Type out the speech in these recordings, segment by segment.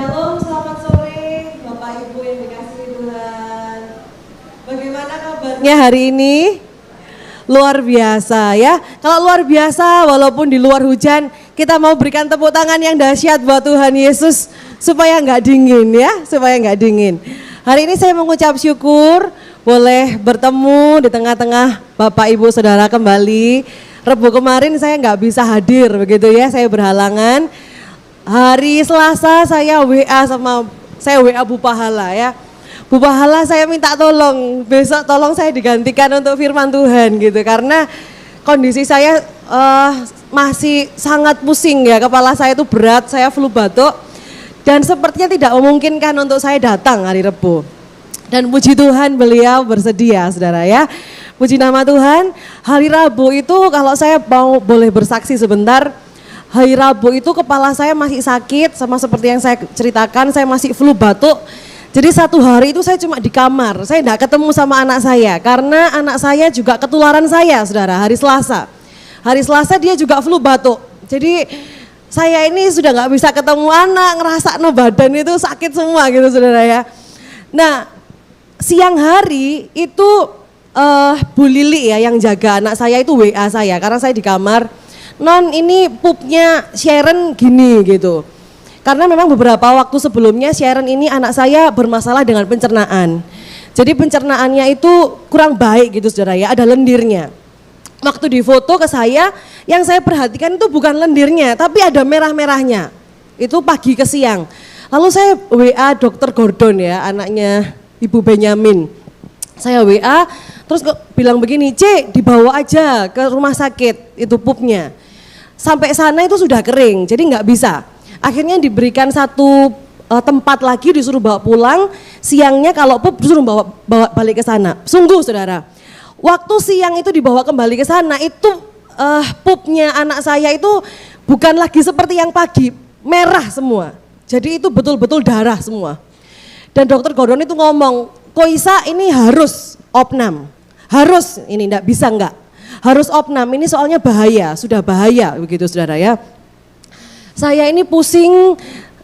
Shalom, selamat sore Bapak Ibu yang dikasihi Tuhan. Bagaimana kabarnya hari ini? Luar biasa ya. Kalau luar biasa walaupun di luar hujan, kita mau berikan tepuk tangan yang dahsyat buat Tuhan Yesus supaya nggak dingin ya, supaya nggak dingin. Hari ini saya mengucap syukur boleh bertemu di tengah-tengah Bapak Ibu Saudara kembali. Rebu kemarin saya nggak bisa hadir begitu ya, saya berhalangan. Hari Selasa saya WA Bu Pahala ya. Bu Pahala saya minta tolong, besok tolong saya digantikan untuk firman Tuhan gitu. Karena kondisi saya masih sangat pusing ya, kepala saya itu berat, saya flu batuk. Dan sepertinya tidak memungkinkan untuk saya datang hari Rebu. Dan puji Tuhan beliau bersedia saudara ya. Puji nama Tuhan, hari Rabu itu kalau saya mau boleh bersaksi sebentar. Hari Rabu itu kepala saya masih sakit, sama seperti yang saya ceritakan, saya masih flu batuk. Jadi satu hari itu saya cuma di kamar, saya tidak ketemu sama anak saya. Karena anak saya juga ketularan saya saudara, hari Selasa. Hari Selasa dia juga flu batuk. Jadi saya ini sudah nggak bisa ketemu anak, ngerasa badan itu sakit semua gitu saudara ya. Nah siang hari itu Bu Lili ya yang jaga anak saya itu WA saya, karena saya di kamar. Non ini pupnya Sharon gini gitu. Karena memang beberapa waktu sebelumnya Sharon ini anak saya bermasalah dengan pencernaan. Jadi pencernaannya itu kurang baik gitu saudara ya, ada lendirnya. Waktu di foto ke saya, yang saya perhatikan itu bukan lendirnya tapi ada merah-merahnya. Itu pagi ke siang. Lalu saya WA Dokter Gordon ya, anaknya Ibu Benyamin. Saya WA terus bilang begini, C dibawa aja ke rumah sakit itu pupnya. Sampai sana itu sudah kering, jadi nggak bisa. Akhirnya diberikan satu tempat lagi, disuruh bawa pulang. Siangnya kalau pup disuruh bawa balik ke sana. Sungguh saudara, waktu siang itu dibawa kembali ke sana itu pupnya anak saya itu bukan lagi seperti yang pagi, merah semua. Jadi itu betul-betul darah semua. Dan dokter Gordon itu ngomong, Koisa ini harus opnam, harus ini enggak bisa enggak. Harus opnam, ini soalnya bahaya, sudah bahaya begitu saudara ya. Saya ini pusing,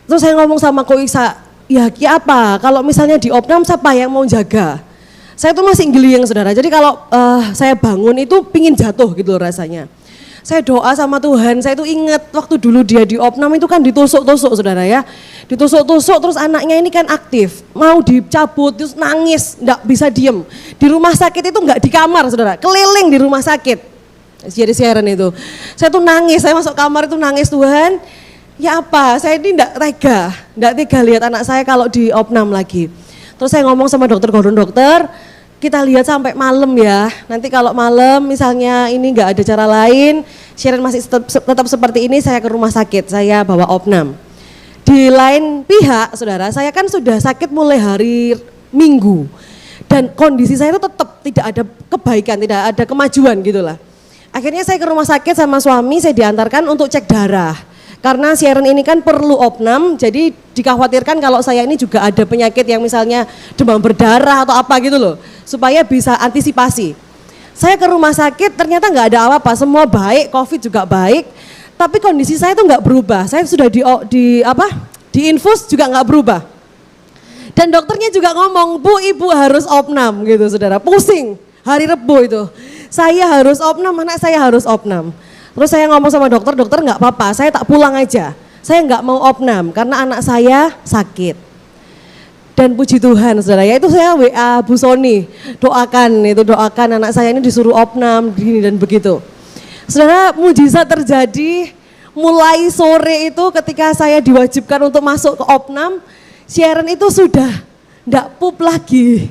terus saya ngomong sama Koisa, ya apa kalau misalnya di opnam siapa yang mau jaga? Saya tuh masih geliyeng saudara, jadi kalau saya bangun itu pingin jatuh gitu rasanya. Saya doa sama Tuhan, saya tuh ingat waktu dulu dia di opnam itu kan ditusuk-tusuk saudara ya. Ditusuk-tusuk terus anaknya ini kan aktif, mau dicabut terus nangis, enggak bisa diem. Di rumah sakit itu enggak di kamar saudara, keliling di rumah sakit. Jadi Sharon itu, saya tuh nangis, saya masuk kamar itu nangis Tuhan. Ya apa, saya ini enggak tega lihat anak saya kalau di opnam lagi. Terus saya ngomong sama dokter Gordon, dokter kita lihat sampai malam ya, nanti kalau malam misalnya ini enggak ada cara lain, Sharon masih tetap seperti ini, saya ke rumah sakit, saya bawa opnam. Di lain pihak saudara, saya kan sudah sakit mulai hari Minggu dan kondisi saya itu tetap tidak ada kebaikan, tidak ada kemajuan gitulah. Akhirnya saya ke rumah sakit sama suami, saya diantarkan untuk cek darah. Karena Sharon ini kan perlu opnam, jadi dikhawatirkan kalau saya ini juga ada penyakit yang misalnya demam berdarah atau apa gitu loh, supaya bisa antisipasi. Saya ke rumah sakit ternyata nggak ada apa-apa, semua baik, COVID juga baik, tapi kondisi saya itu nggak berubah. Saya sudah di infus juga nggak berubah. Dan dokternya juga ngomong, Bu ibu harus opnam gitu saudara, pusing hari Rebu itu. Saya harus opnam, anak saya harus opnam. Terus saya ngomong sama dokter, dokter nggak apa-apa, saya tak pulang aja. Saya nggak mau opnam karena anak saya sakit. Dan puji Tuhan saudara ya, itu saya WA Bu Soni, doakan anak saya ini disuruh opnam gini dan begitu. Saudara, mujizat terjadi mulai sore itu ketika saya diwajibkan untuk masuk ke opnam, Sharon itu sudah nggak pup lagi.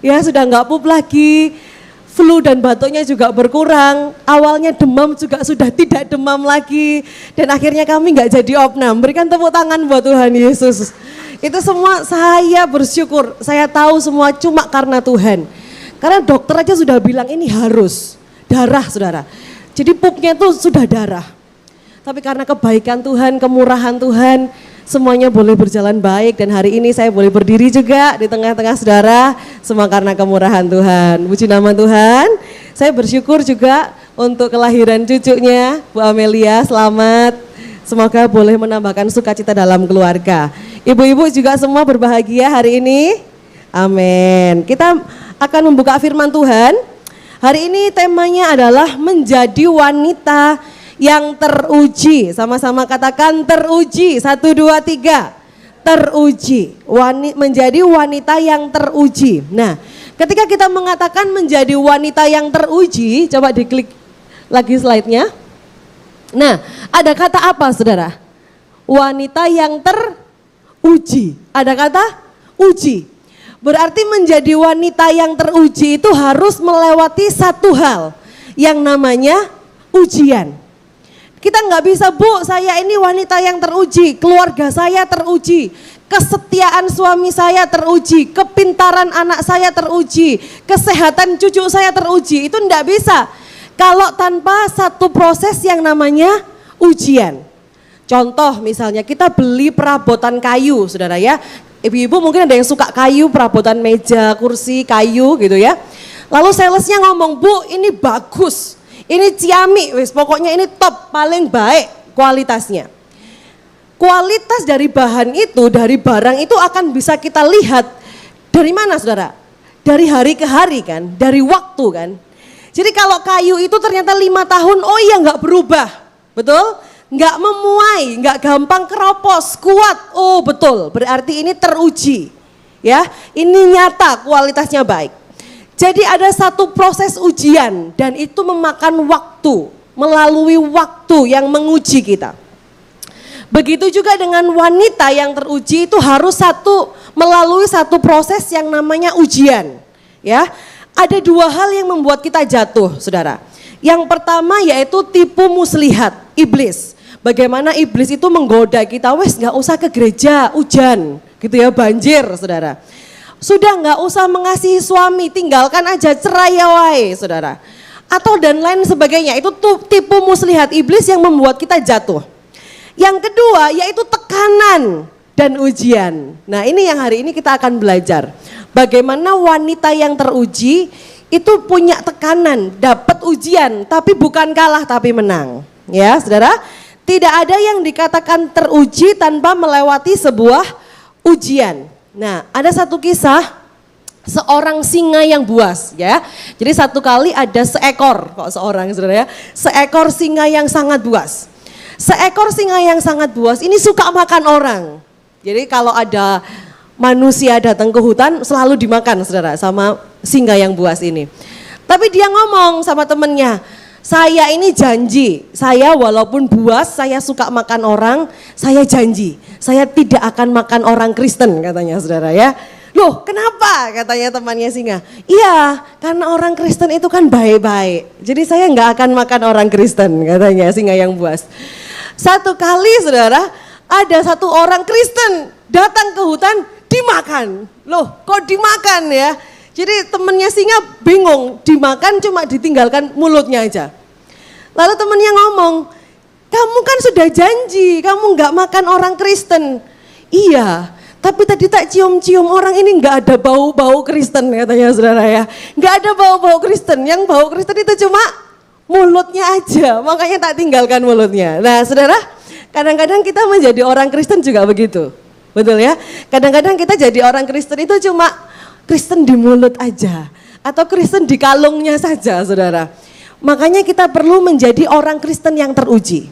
Ya sudah nggak pup lagi. Flu dan batuknya juga berkurang, awalnya demam juga sudah tidak demam lagi, dan akhirnya kami nggak jadi opnam. Berikan tepuk tangan buat Tuhan Yesus. Itu semua saya bersyukur, saya tahu semua cuma karena Tuhan. Karena dokter aja sudah bilang ini harus darah saudara, jadi pupnya itu sudah darah. Tapi karena kebaikan Tuhan, kemurahan Tuhan, semuanya boleh berjalan baik dan hari ini saya boleh berdiri juga di tengah-tengah saudara, semua karena kemurahan Tuhan. Puji nama Tuhan. Saya bersyukur juga untuk kelahiran cucunya Bu Amelia, selamat. Semoga boleh menambahkan sukacita dalam keluarga. Ibu-ibu juga semua berbahagia hari ini. Amin. Kita akan membuka firman Tuhan. Hari ini temanya adalah menjadi wanita yang teruji. Sama-sama katakan teruji. 1, 2, 3. Teruji. Menjadi wanita yang teruji. Nah, ketika kita mengatakan menjadi wanita yang teruji, coba diklik lagi slide-nya. Nah, ada kata apa saudara? Wanita yang teruji. Ada kata uji. Berarti menjadi wanita yang teruji itu harus melewati satu hal yang namanya ujian. Kita nggak bisa, Bu, saya ini wanita yang teruji, keluarga saya teruji, kesetiaan suami saya teruji, kepintaran anak saya teruji, kesehatan cucu saya teruji. Itu nggak bisa kalau tanpa satu proses yang namanya ujian. Contoh misalnya kita beli perabotan kayu, saudara ya. Ibu-ibu mungkin ada yang suka kayu, perabotan meja, kursi, kayu gitu ya. Lalu salesnya ngomong, Bu ini bagus, ini ciamik, pokoknya ini top, paling baik kualitasnya. Kualitas dari bahan itu, dari barang itu akan bisa kita lihat dari mana saudara? Dari hari ke hari kan, dari waktu kan. Jadi kalau kayu itu ternyata 5 tahun, oh iya nggak berubah, betul? Nggak memuai, nggak gampang keropos, kuat, oh betul, berarti ini teruji, ya, ini nyata kualitasnya baik. Jadi ada satu proses ujian dan itu memakan waktu, melalui waktu yang menguji kita. Begitu juga dengan wanita yang teruji itu harus melalui satu proses yang namanya ujian, ya. Ada 2 hal yang membuat kita jatuh, saudara. Yang pertama yaitu tipu muslihat, iblis. Bagaimana iblis itu menggoda kita, wes nggak usah ke gereja, hujan, gitu ya, banjir, saudara. Sudah nggak usah mengasihi suami, tinggalkan aja, cerai ya wae, saudara. Atau dan lain sebagainya, itu tipu muslihat iblis yang membuat kita jatuh. Yang kedua yaitu tekanan dan ujian. Nah ini yang hari ini kita akan belajar. Bagaimana wanita yang teruji itu punya tekanan, dapat ujian, tapi bukan kalah tapi menang. Ya saudara. Tidak ada yang dikatakan teruji tanpa melewati sebuah ujian. Nah, ada satu kisah seorang singa yang buas ya. Jadi satu kali ada seekor seekor singa yang sangat buas. Seekor singa yang sangat buas ini suka makan orang. Jadi kalau ada manusia datang ke hutan selalu dimakan saudara sama singa yang buas ini. Tapi dia ngomong sama temennya, saya ini janji, saya walaupun buas, saya suka makan orang, saya janji, saya tidak akan makan orang Kristen katanya saudara ya. Loh kenapa katanya temannya singa, iya karena orang Kristen itu kan baik-baik, jadi saya nggak akan makan orang Kristen katanya singa yang buas. Satu kali saudara, ada satu orang Kristen datang ke hutan, dimakan. Loh kok dimakan ya? Jadi temennya singa bingung, dimakan cuma ditinggalkan mulutnya aja. Lalu temennya ngomong, kamu kan sudah janji, kamu nggak makan orang Kristen. Iya, tapi tadi tak cium-cium orang ini nggak ada bau-bau Kristen katanya saudara ya. Nggak ada bau-bau Kristen, yang bau Kristen itu cuma mulutnya aja, makanya tak tinggalkan mulutnya. Nah saudara, kadang-kadang kita menjadi orang Kristen juga begitu, betul ya. Kadang-kadang kita jadi orang Kristen itu cuma Kristen di mulut aja atau Kristen di kalungnya saja saudara. Makanya kita perlu menjadi orang Kristen yang teruji,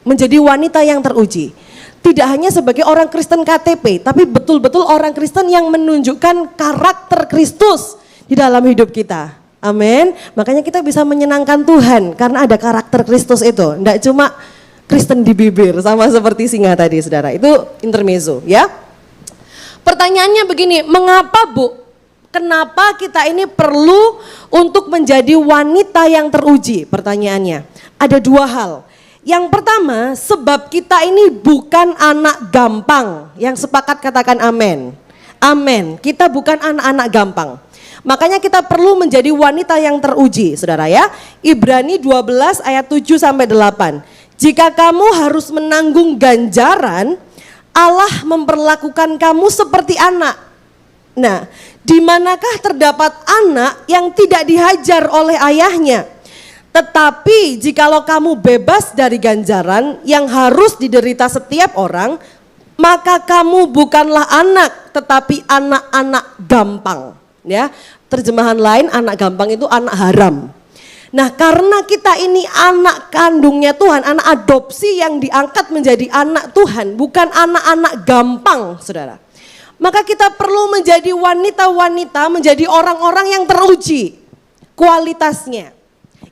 menjadi wanita yang teruji. Tidak hanya sebagai orang Kristen KTP, tapi betul-betul orang Kristen yang menunjukkan karakter Kristus di dalam hidup kita. Amin. Makanya kita bisa menyenangkan Tuhan karena ada karakter Kristus itu. Tidak cuma Kristen di bibir sama seperti singa tadi saudara. Itu intermezzo ya. Pertanyaannya begini, mengapa Bu? Kenapa kita ini perlu untuk menjadi wanita yang teruji? Pertanyaannya, ada 2 hal. Yang pertama, sebab kita ini bukan anak gampang. Yang sepakat katakan amin. Amin, kita bukan anak-anak gampang. Makanya kita perlu menjadi wanita yang teruji, saudara ya. Ibrani 12 ayat 7 sampai 8. Jika kamu harus menanggung ganjaran, Allah memperlakukan kamu seperti anak. Nah, di manakah terdapat anak yang tidak dihajar oleh ayahnya? Tetapi jikalau kamu bebas dari ganjaran yang harus diderita setiap orang, maka kamu bukanlah anak, tetapi anak-anak gampang. Ya, terjemahan lain anak gampang itu anak haram. Nah, karena kita ini anak kandungnya Tuhan, anak adopsi yang diangkat menjadi anak Tuhan, bukan anak-anak gampang, saudara. Maka kita perlu menjadi wanita-wanita, menjadi orang-orang yang teruji kualitasnya,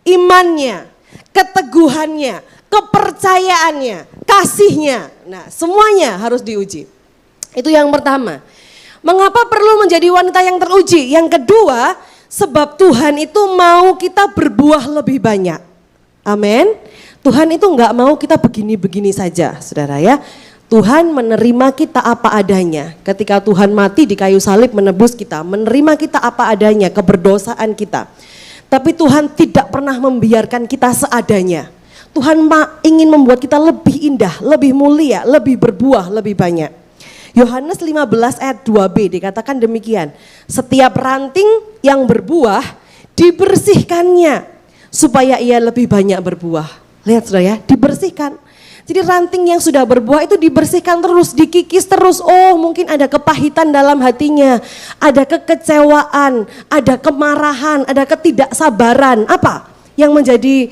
imannya, keteguhannya, kepercayaannya, kasihnya. Nah, semuanya harus diuji. Itu yang pertama. Mengapa perlu menjadi wanita yang teruji? Yang kedua, sebab Tuhan itu mau kita berbuah lebih banyak. Amin. Tuhan itu enggak mau kita begini-begini saja, saudara ya. Tuhan menerima kita apa adanya. Ketika Tuhan mati di kayu salib menebus kita, menerima kita apa adanya, keberdosaan kita. Tapi Tuhan tidak pernah membiarkan kita seadanya. Tuhan ingin membuat kita lebih indah, lebih mulia, lebih berbuah, lebih banyak. Yohanes 15 ayat 2b dikatakan demikian. Setiap ranting yang berbuah dibersihkannya supaya ia lebih banyak berbuah. Lihat saudara ya, dibersihkan. Jadi ranting yang sudah berbuah itu dibersihkan terus, dikikis terus. Oh, mungkin ada kepahitan dalam hatinya, ada kekecewaan, ada kemarahan, ada ketidaksabaran. Apa yang menjadi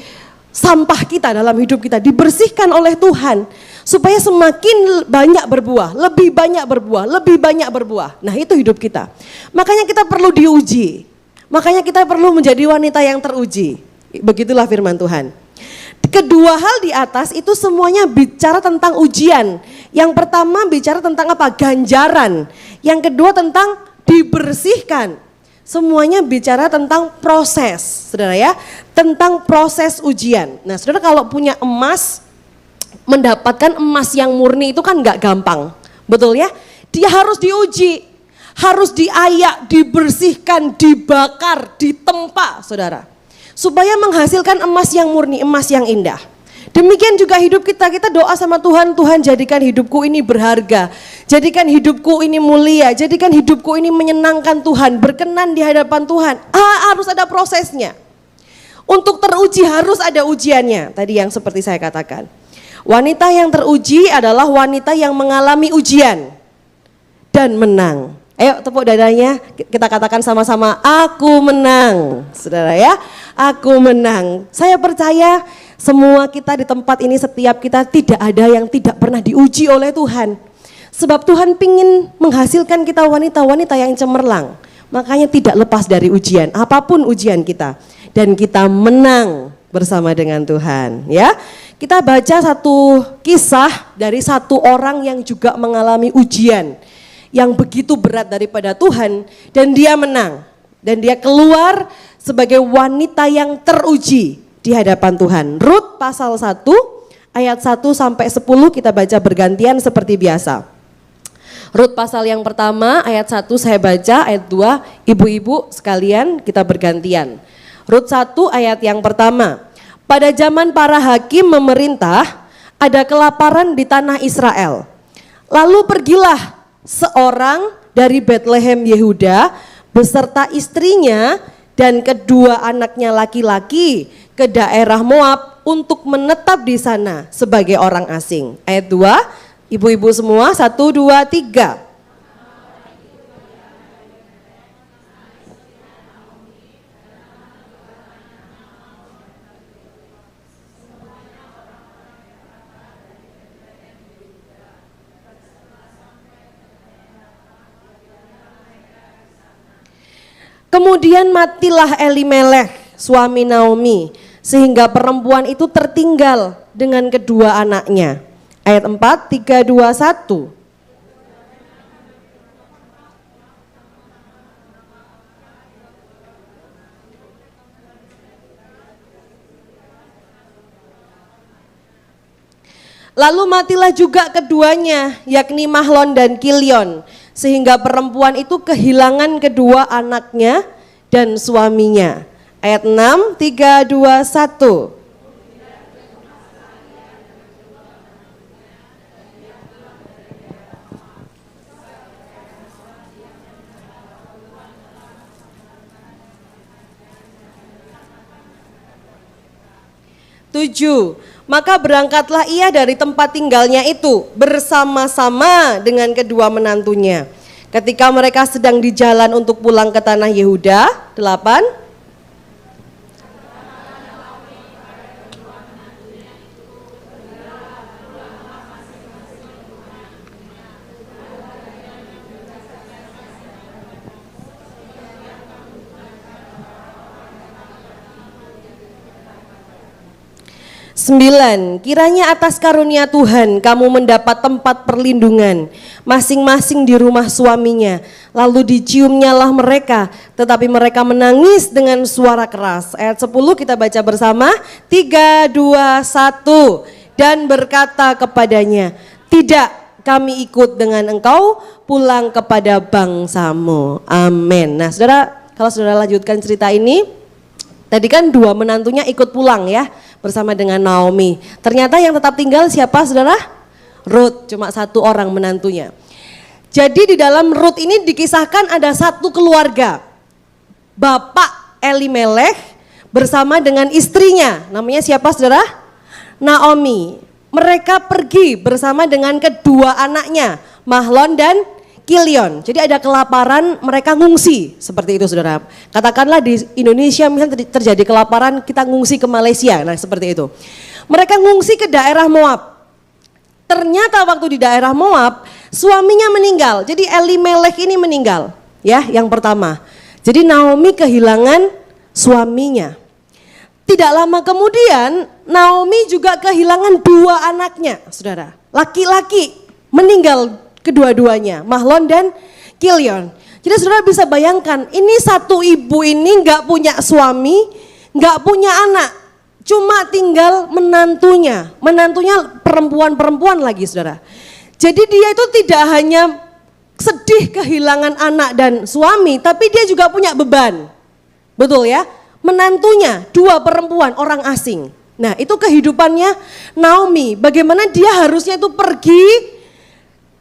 sampah kita dalam hidup kita dibersihkan oleh Tuhan supaya semakin banyak berbuah, lebih banyak berbuah, lebih banyak berbuah. Nah, itu hidup kita. Makanya kita perlu diuji. Makanya kita perlu menjadi wanita yang teruji. Begitulah firman Tuhan. Kedua hal di atas itu semuanya bicara tentang ujian. Yang pertama bicara tentang apa? Ganjaran. Yang kedua tentang dibersihkan. Semuanya bicara tentang proses, saudara ya. Tentang proses ujian. Nah, saudara kalau punya emas, mendapatkan emas yang murni itu kan gak gampang. Betul ya? Dia harus diuji, harus diayak, dibersihkan, dibakar, ditempa, saudara. Supaya menghasilkan emas yang murni, emas yang indah. Demikian juga hidup kita, kita doa sama Tuhan, Tuhan jadikan hidupku ini berharga. Jadikan hidupku ini mulia, jadikan hidupku ini menyenangkan Tuhan, berkenan di hadapan Tuhan. Harus ada prosesnya. Untuk teruji harus ada ujiannya, tadi yang seperti saya katakan. Wanita yang teruji adalah wanita yang mengalami ujian dan menang. Ayo tepuk dadanya, kita katakan sama-sama, aku menang. Saudara ya, aku menang. Saya percaya semua kita di tempat ini, setiap kita tidak ada yang tidak pernah diuji oleh Tuhan. Sebab Tuhan pingin menghasilkan kita wanita-wanita yang cemerlang. Makanya tidak lepas dari ujian, apapun ujian kita. Dan kita menang bersama dengan Tuhan ya. Kita baca satu kisah dari satu orang yang juga mengalami ujian yang begitu berat daripada Tuhan dan dia menang. Dan dia keluar sebagai wanita yang teruji di hadapan Tuhan. Rut pasal 1 ayat 1 sampai 10 kita baca bergantian seperti biasa. Rut pasal yang pertama ayat 1 saya baca, ayat 2 ibu-ibu sekalian kita bergantian. Rut 1 ayat yang pertama. Pada zaman para hakim memerintah, ada kelaparan di tanah Israel. Lalu pergilah seorang dari Betlehem Yehuda beserta istrinya dan kedua anaknya laki-laki ke daerah Moab untuk menetap di sana sebagai orang asing. Ayat 2, ibu-ibu semua, 1, 2, 3. Kemudian matilah Elimelech, suami Naomi, sehingga perempuan itu tertinggal dengan kedua anaknya. Ayat 4, 3, 2, 1. Lalu matilah juga keduanya, yakni Mahlon dan Kilion, sehingga perempuan itu kehilangan kedua anaknya dan suaminya. Ayat 6, 3, 2, 1. Tujuh, Maka berangkatlah ia dari tempat tinggalnya itu bersama-sama dengan kedua menantunya. Ketika mereka sedang di jalan untuk pulang ke tanah Yehuda, 8. Sembilan, kiranya atas karunia Tuhan kamu mendapat tempat perlindungan masing-masing di rumah suaminya. Lalu diciumnyalah mereka, tetapi mereka menangis dengan suara keras. Ayat 10 kita baca bersama, 3, 2, 1. Dan berkata kepadanya, tidak, kami ikut dengan engkau pulang kepada bangsamu. Amin. Nah saudara, kalau saudara lanjutkan cerita ini, tadi kan dua menantunya ikut pulang ya, bersama dengan Naomi. Ternyata yang tetap tinggal siapa saudara? Ruth, cuma satu orang menantunya. Jadi di dalam Ruth ini dikisahkan ada satu keluarga. Bapak Elimelech bersama dengan istrinya, namanya siapa saudara? Naomi. Mereka pergi bersama dengan kedua anaknya, Mahlon dan Kilion. Jadi ada kelaparan, mereka ngungsi, seperti itu saudara. Katakanlah di Indonesia misalnya terjadi kelaparan, kita ngungsi ke Malaysia, nah seperti itu. Mereka ngungsi ke daerah Moab. Ternyata waktu di daerah Moab, suaminya meninggal. Jadi Elimelech ini meninggal, ya yang pertama. Jadi Naomi kehilangan suaminya. Tidak lama kemudian, Naomi juga kehilangan dua anaknya, saudara. Laki-laki meninggal kedua-duanya, Mahlon dan Kilion. Jadi saudara bisa bayangkan, ini satu ibu ini nggak punya suami, nggak punya anak, cuma tinggal menantunya perempuan-perempuan lagi saudara. Jadi dia itu tidak hanya sedih kehilangan anak dan suami, tapi dia juga punya beban, betul ya? Menantunya dua perempuan orang asing. Nah itu kehidupannya Naomi, bagaimana dia harusnya itu pergi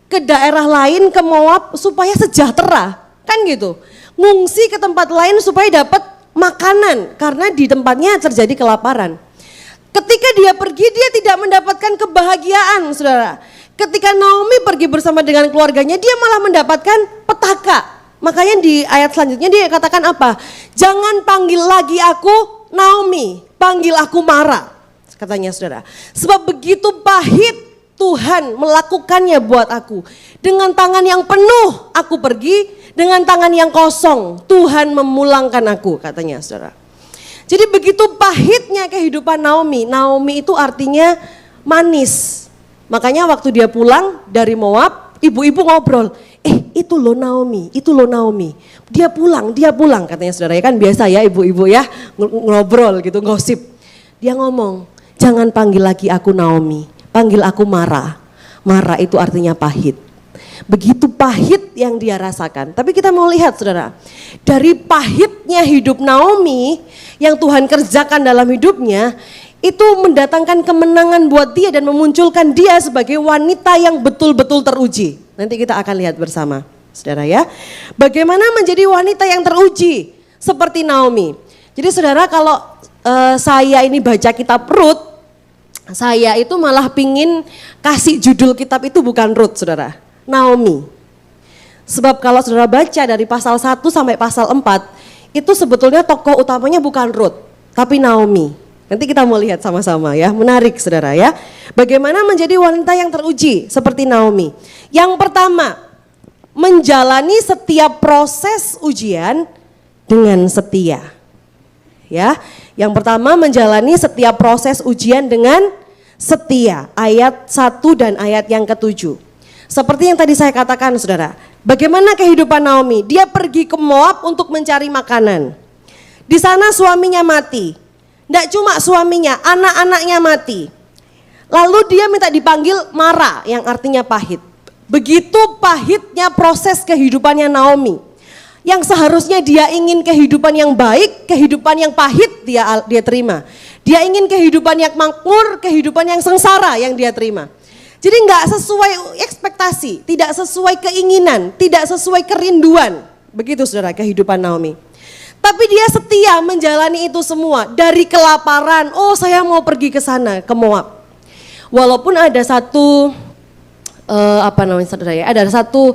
ke daerah lain, ke Moab supaya sejahtera, kan gitu. Ngungsi ke tempat lain supaya dapat makanan karena di tempatnya terjadi kelaparan. Ketika dia pergi dia tidak mendapatkan kebahagiaan, saudara. Ketika Naomi pergi bersama dengan keluarganya dia malah mendapatkan petaka. Makanya di ayat selanjutnya dia katakan apa? Jangan panggil lagi aku Naomi, panggil aku Mara, katanya saudara. Sebab begitu pahit Tuhan melakukannya buat aku. Dengan tangan yang penuh aku pergi, dengan tangan yang kosong Tuhan memulangkan aku, katanya saudara. Jadi begitu pahitnya kehidupan Naomi. Naomi itu artinya manis. Makanya waktu dia pulang dari Moab, ibu-ibu ngobrol, itu loh Naomi, itu loh Naomi. Dia pulang, katanya saudara. Ya kan biasa ya ibu-ibu ya, ngobrol gitu, gosip. Dia ngomong, jangan panggil lagi aku Naomi, panggil aku Mara. Mara itu artinya pahit. Begitu pahit yang dia rasakan. Tapi kita mau lihat saudara, dari pahitnya hidup Naomi yang Tuhan kerjakan dalam hidupnya, itu mendatangkan kemenangan buat dia dan memunculkan dia sebagai wanita yang betul-betul teruji. Nanti kita akan lihat bersama saudara ya. Bagaimana menjadi wanita yang teruji seperti Naomi. Jadi saudara kalau saya ini baca kitab Rut, saya itu malah pingin kasih judul kitab itu bukan Rut saudara, Naomi. Sebab kalau saudara baca dari pasal 1 sampai pasal 4, itu sebetulnya tokoh utamanya bukan Rut, tapi Naomi. Nanti kita mau lihat sama-sama ya, menarik saudara ya. Bagaimana menjadi wanita yang teruji seperti Naomi. Yang pertama, menjalani setiap proses ujian dengan setia. Ya, yang pertama menjalani setiap proses ujian dengan setia, ayat 1 dan ayat yang ke-7. Seperti yang tadi saya katakan saudara, bagaimana kehidupan Naomi? Dia pergi ke Moab untuk mencari makanan. Di sana suaminya mati. Tidak cuma suaminya, anak-anaknya mati. Lalu dia minta dipanggil Mara yang artinya pahit. Begitu pahitnya proses kehidupannya Naomi. Yang seharusnya dia ingin kehidupan yang baik, kehidupan yang pahit dia terima. Dia ingin kehidupan yang makmur, kehidupan yang sengsara yang dia terima. Jadi nggak sesuai ekspektasi, tidak sesuai keinginan, tidak sesuai kerinduan. Begitu saudara kehidupan Naomi. Tapi dia setia menjalani itu semua dari kelaparan. Oh saya mau pergi ke sana, ke Moab. Walaupun ada satu saudara ya, ada satu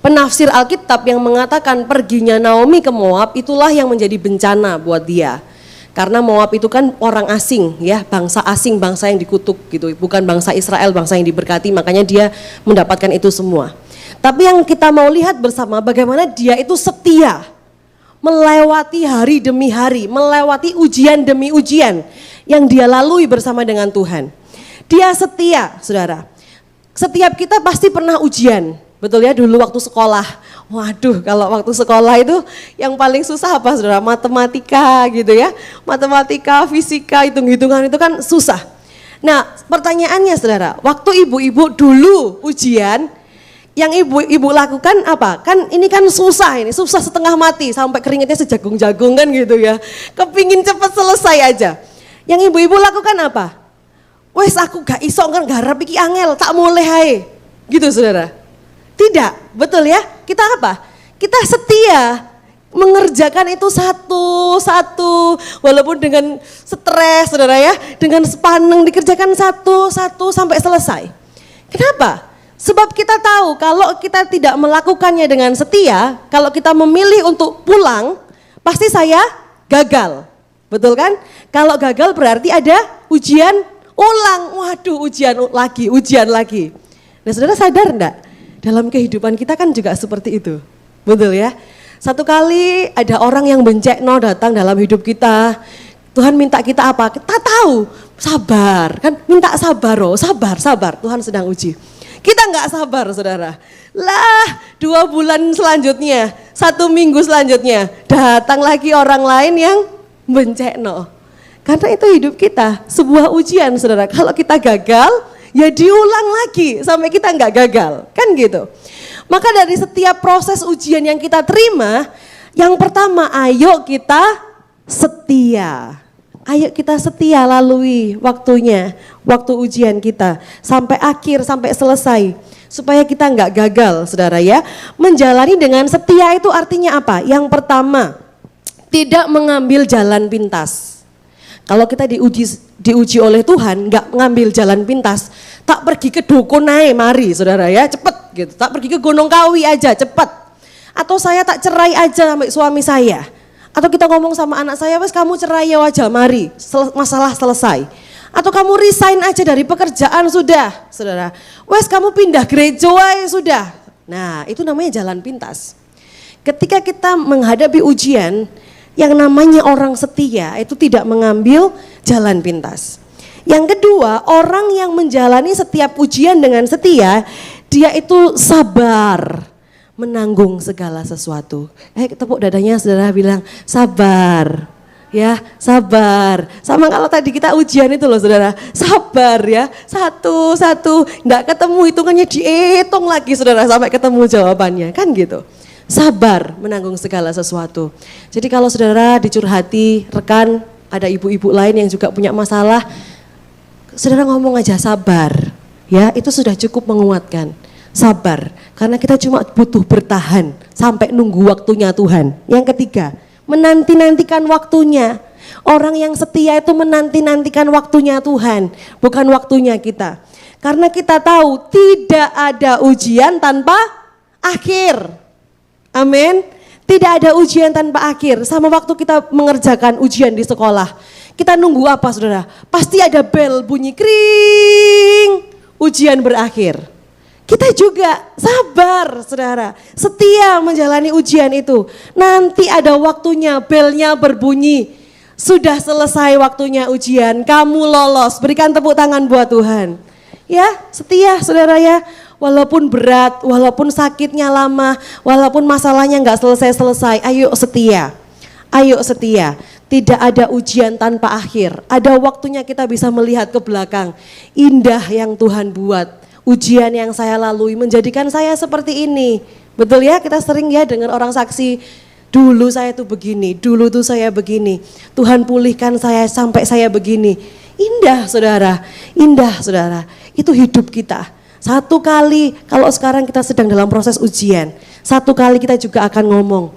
penafsir Alkitab yang mengatakan perginya Naomi ke Moab itulah yang menjadi bencana buat dia. Karena Moab itu kan orang asing ya, bangsa asing, bangsa yang dikutuk gitu, bukan bangsa Israel, bangsa yang diberkati, makanya dia mendapatkan itu semua. Tapi yang kita mau lihat bersama bagaimana dia itu setia, melewati hari demi hari, melewati ujian demi ujian yang dia lalui bersama dengan Tuhan. Dia setia, saudara. Setiap kita pasti pernah ujian. Betul ya, dulu waktu sekolah. Waduh, kalau waktu sekolah itu yang paling susah apa saudara? Matematika gitu ya. Matematika, fisika, hitung-hitungan itu kan susah. Nah pertanyaannya saudara, waktu ibu-ibu dulu ujian, yang ibu-ibu lakukan apa? Kan ini kan susah, ini susah setengah mati sampai keringetnya sejagung-jagung kan gitu ya. Kepingin cepat selesai aja. Yang ibu-ibu lakukan apa? Wes aku gak iso kan garap iki angel, tak mulai hae. Gitu saudara. Tidak, betul ya. Kita apa? Kita setia mengerjakan itu satu-satu, walaupun dengan stres saudara ya, dengan sepaneng dikerjakan satu-satu sampai selesai. Kenapa? Sebab kita tahu kalau kita tidak melakukannya dengan setia, kalau kita memilih untuk pulang, pasti saya gagal. Betul kan? Kalau gagal berarti ada ujian ulang. Waduh, ujian lagi. Nah saudara sadar enggak? Dalam kehidupan kita kan juga seperti itu, betul ya. Satu kali ada orang yang bencekno datang dalam hidup kita, Tuhan minta kita apa? Kita tahu, sabar, kan minta sabar, sabar, Tuhan sedang uji. Kita nggak sabar saudara, lah 2 bulan selanjutnya, 1 minggu selanjutnya, datang lagi orang lain yang bencekno. Karena itu hidup kita, sebuah ujian saudara, kalau kita gagal, ya diulang lagi sampai kita nggak gagal, kan gitu. Maka dari setiap proses ujian yang kita terima, yang pertama ayo kita setia. Ayo kita setia lalui waktunya, waktu ujian kita sampai akhir, sampai selesai. Supaya kita nggak gagal saudara ya. Menjalani dengan setia itu artinya apa? Yang pertama, tidak mengambil jalan pintas. Kalau kita diuji oleh Tuhan, nggak ngambil jalan pintas, tak pergi ke dukun naik mari saudara ya, cepet gitu. Tak pergi ke Gunung Kawi aja, cepet. Atau saya tak cerai aja sama suami saya. Atau kita ngomong sama anak saya, wes kamu cerai ya aja mari, masalah selesai. Atau kamu resign aja dari pekerjaan sudah, saudara. Wes kamu pindah gereja sudah. Nah itu namanya jalan pintas. Ketika kita menghadapi ujian, yang namanya orang setia itu tidak mengambil jalan pintas. Yang kedua, orang yang menjalani setiap ujian dengan setia, dia itu sabar menanggung segala sesuatu. Tepuk dadanya saudara bilang sabar. Ya, sabar. Sama kalau tadi kita ujian itu loh saudara, sabar ya. Satu-satu, enggak ketemu hitungannya dihitung lagi saudara sampai ketemu jawabannya, kan gitu. Sabar menanggung segala sesuatu. Jadi kalau saudara dicurhati, rekan, ada ibu-ibu lain yang juga punya masalah, saudara ngomong aja sabar, ya itu sudah cukup menguatkan. Sabar, karena kita cuma butuh bertahan sampai nunggu waktunya Tuhan. Yang ketiga, menanti-nantikan waktunya. Orang yang setia itu menanti-nantikan waktunya Tuhan, bukan waktunya kita. Karena kita tahu tidak ada ujian tanpa akhir. Amin. Tidak ada ujian tanpa akhir. Sama waktu kita mengerjakan ujian di sekolah, kita nunggu apa saudara? Pasti ada bel bunyi kring, ujian berakhir. Kita juga sabar saudara, setia menjalani ujian itu. Nanti ada waktunya, belnya berbunyi. Sudah selesai waktunya ujian, kamu lolos. Berikan tepuk tangan buat Tuhan. Ya, setia saudara ya. Walaupun berat, walaupun sakitnya lama, walaupun masalahnya nggak selesai-selesai, ayo setia. Ayo setia. Tidak ada ujian tanpa akhir. Ada waktunya kita bisa melihat ke belakang. Indah yang Tuhan buat. Ujian yang saya lalui menjadikan saya seperti ini. Betul ya, kita sering ya dengar orang saksi, dulu saya tuh begini, dulu tuh saya begini. Tuhan pulihkan saya sampai saya begini. Indah saudara, indah saudara. Itu hidup kita. Satu kali, kalau sekarang kita sedang dalam proses ujian, satu kali kita juga akan ngomong,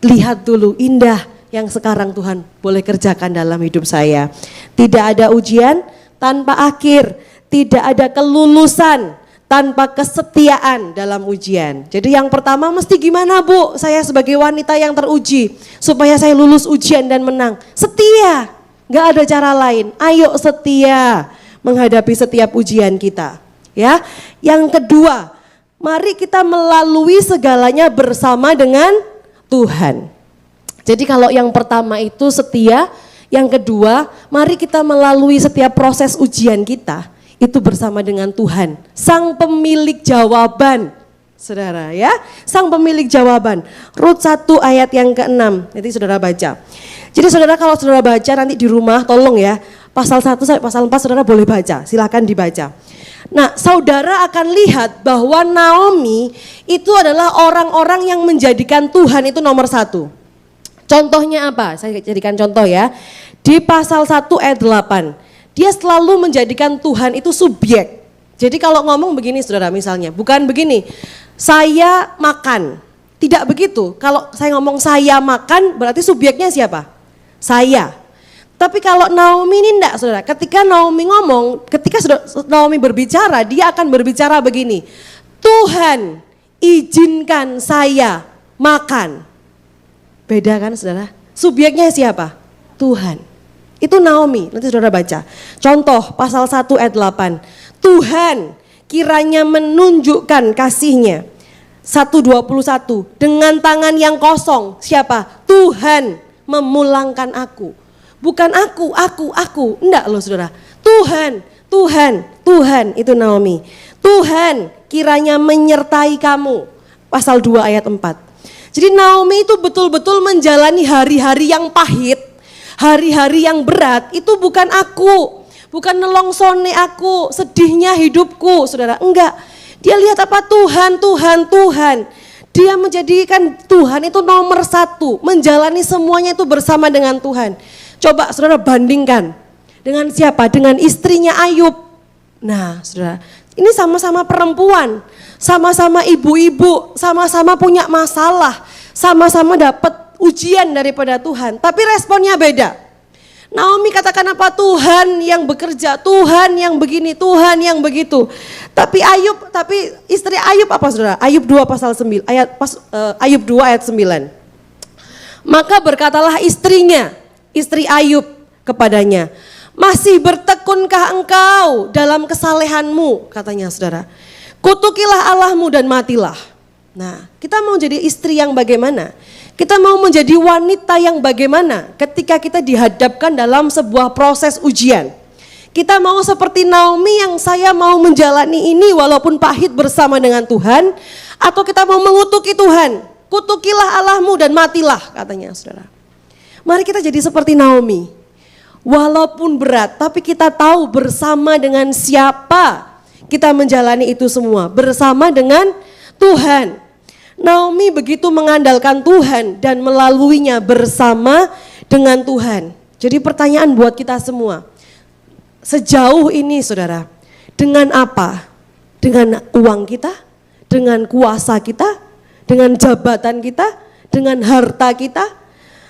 lihat dulu indah yang sekarang Tuhan boleh kerjakan dalam hidup saya. Tidak ada ujian tanpa akhir, Tidak ada kelulusan tanpa kesetiaan dalam ujian. Jadi yang pertama mesti gimana Bu? Saya sebagai wanita yang teruji supaya saya lulus ujian dan menang. Setia, gak ada cara lain. Ayo setia menghadapi setiap ujian kita. Ya, yang kedua, mari kita melalui segalanya bersama dengan Tuhan. Jadi kalau yang pertama itu setia, yang kedua, mari kita melalui setiap proses ujian kita itu bersama dengan Tuhan, sang pemilik jawaban. Saudara ya, sang pemilik jawaban. Rut 1 ayat yang ke-6, nanti saudara baca. Jadi saudara kalau saudara baca nanti di rumah tolong ya, pasal 1 sampai pasal 4 saudara boleh baca, silakan dibaca. Nah saudara akan lihat bahwa Naomi itu adalah orang-orang yang menjadikan Tuhan itu nomor 1. Contohnya apa? Saya jadikan contoh ya. Di pasal 1 ayat 8. Dia selalu menjadikan Tuhan itu subjek. Jadi kalau ngomong begini saudara misalnya, bukan begini, saya makan. Tidak begitu, kalau saya ngomong saya makan berarti subjeknya siapa? Saya. Tapi kalau Naomi ini enggak saudara, ketika Naomi ngomong, ketika Naomi berbicara, dia akan berbicara begini, Tuhan izinkan saya makan. Beda kan saudara? Subjeknya siapa? Tuhan. Itu Naomi, nanti saudara baca. Contoh pasal 1 ayat 8. Tuhan kiranya menunjukkan kasih-Nya. 1:21. Dengan tangan yang kosong, siapa? Tuhan memulangkan aku. Bukan aku. Enggak loh saudara. Tuhan, itu Naomi. Tuhan kiranya menyertai kamu. Pasal 2 ayat 4. Jadi Naomi itu betul-betul menjalani hari-hari yang pahit. Hari-hari yang berat itu bukan aku, bukan nelongsone aku, sedihnya hidupku, saudara. Enggak, dia lihat apa? Tuhan. Dia menjadikan Tuhan itu nomor 1, menjalani semuanya itu bersama dengan Tuhan. Coba saudara bandingkan dengan siapa? Dengan istrinya Ayub. Nah saudara, ini sama-sama perempuan, sama-sama ibu-ibu, sama-sama punya masalah, sama-sama dapat ujian daripada Tuhan, tapi responnya beda. Naomi katakan apa? Tuhan yang bekerja, Tuhan yang begini, Tuhan yang begitu. Tapi istri Ayub apa saudara? Ayub 2 pasal 9 Ayub 2 ayat 9. Maka berkatalah istrinya, istri Ayub kepadanya, masih bertekunkah engkau dalam kesalehanmu, katanya saudara. Kutukilah Allahmu dan matilah. Nah, kita mau jadi istri yang bagaimana? Kita mau menjadi wanita yang bagaimana ketika kita dihadapkan dalam sebuah proses ujian? Kita mau seperti Naomi yang saya mau menjalani ini walaupun pahit bersama dengan Tuhan, atau kita mau mengutuki Tuhan? Kutukilah Allahmu dan matilah, katanya saudara. Mari kita jadi seperti Naomi. Walaupun berat, tapi kita tahu bersama dengan siapa kita menjalani itu semua. Bersama dengan Tuhan. Naomi begitu mengandalkan Tuhan dan melaluinya bersama dengan Tuhan. Jadi pertanyaan buat kita semua, sejauh ini saudara, dengan apa? Dengan uang kita? Dengan kuasa kita? Dengan jabatan kita? Dengan harta kita?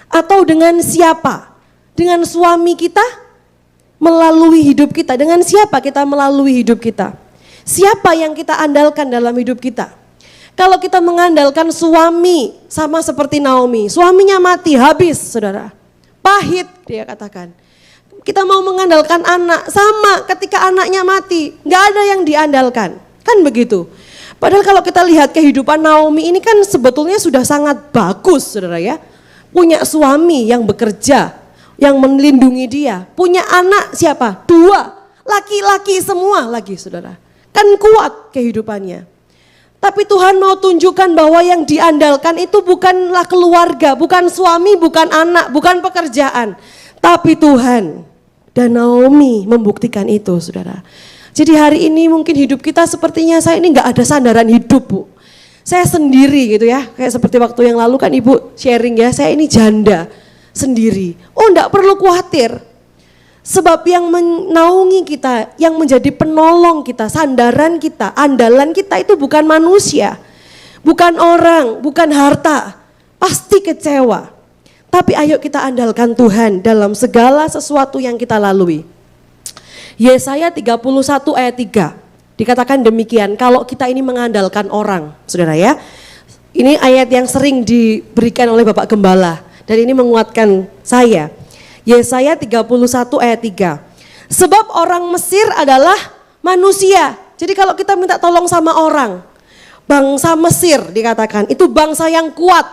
Atau dengan siapa? Dengan suami kita? Melalui hidup kita? Dengan siapa kita melalui hidup kita? Siapa yang kita andalkan dalam hidup kita? Kalau kita mengandalkan suami, sama seperti Naomi, suaminya mati, habis saudara. Pahit dia katakan. Kita mau mengandalkan anak, sama ketika anaknya mati, gak ada yang diandalkan. Kan begitu. Padahal kalau kita lihat kehidupan Naomi ini kan sebetulnya sudah sangat bagus saudara ya. Punya suami yang bekerja, yang melindungi dia. Punya anak siapa? 2, laki-laki semua lagi saudara. Kan kuat kehidupannya. Tapi Tuhan mau tunjukkan bahwa yang diandalkan itu bukanlah keluarga, bukan suami, bukan anak, bukan pekerjaan. Tapi Tuhan. Dan Naomi membuktikan itu saudara. Jadi hari ini mungkin hidup kita sepertinya saya ini gak ada sandaran hidup Bu. Saya sendiri gitu ya, kayak seperti waktu yang lalu kan Ibu sharing ya, saya ini janda sendiri. Oh enggak perlu khawatir. Sebab yang menaungi kita, yang menjadi penolong kita, sandaran kita, andalan kita itu bukan manusia, bukan orang, bukan harta, pasti kecewa. Tapi ayo kita andalkan Tuhan dalam segala sesuatu yang kita lalui. Yesaya 31 ayat 3 dikatakan demikian, kalau kita ini mengandalkan orang, saudara ya. Ini ayat yang sering diberikan oleh Bapak Gembala dan ini menguatkan saya. Yesaya 31 ayat 3. Sebab orang Mesir adalah manusia. Jadi kalau kita minta tolong sama orang, bangsa Mesir dikatakan itu bangsa yang kuat.